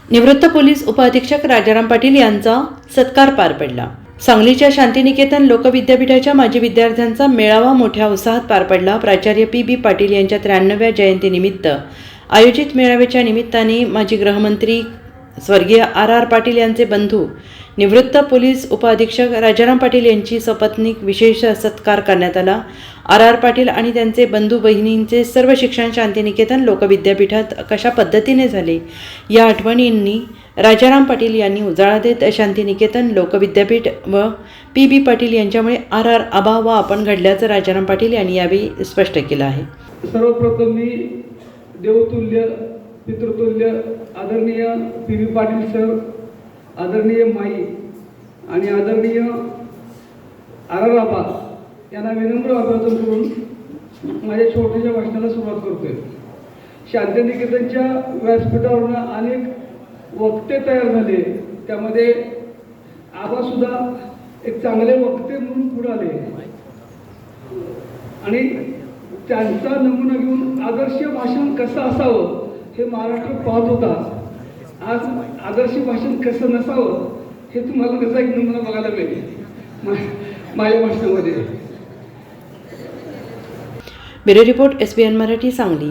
निवृत्त पोलीस उपअधीक्षक राजाराम पाटील यांचा सत्कार पार पडला। सांगलीच्या शांतिनिकेतन लोकविद्यापीठाच्या माजी विद्यार्थ्यांचा मेळावा मोठ्या उत्साहात पार पडला। प्राचार्य पी.बी. पाटील यांच्या 93व्या जयंतीनिमित्त आयोजित मेळाव्याच्या निमित्ताने माजी गृहमंत्री स्वर्गीय आर. पाटील यांचे बंधू निवृत्त पोलीस उपअधीक्षक राजाराम पाटील यांची सपत्नीक विशेष सत्कार करण्यात आला। आर. पाटील आणि त्यांचे बंधू बहिणींचे सर्व शिक्षण शांतिनिकेतन लोकविद्यापीठात कशा पद्धतीने झाले या आठवणींनी राजाराम पाटील यांनी उजाळा देत शांतिनिकेतन लोकविद्यापीठ व पी.बी. पाटील यांच्यामुळे आर. आबा व आपण घडल्याचं राजाराम पाटील यांनी यावेळी स्पष्ट केलं आहे। सर्वप्रथम मी देवतुल्य पितृतुल्य आदरणीय पी.बी. पाटील सर, आदरणीय माई आणि आदरणीय आर. आबा यांना विनम्र अभिवादन करून माझ्या छोट्याशा भाषणाला सुरुवात करतोय। शांतिनिकेतनच्या व्यासपीठावरून अनेक वक्ते तयार झाले, त्यामध्ये आबासुद्धा एक चांगले वक्ते म्हणून पुढे आले आणि त्यांचा नमुना घेऊन आदर्श भाषण कसं असावं हे महाराष्ट्र पाहत होता। आज आदर्श भाषण कसं नसावं हे तुम्हाला त्याचा एक नमुना बघायला मिळेल माझ्या भाषणामध्ये। Bureau report SBN Marathi Sangli.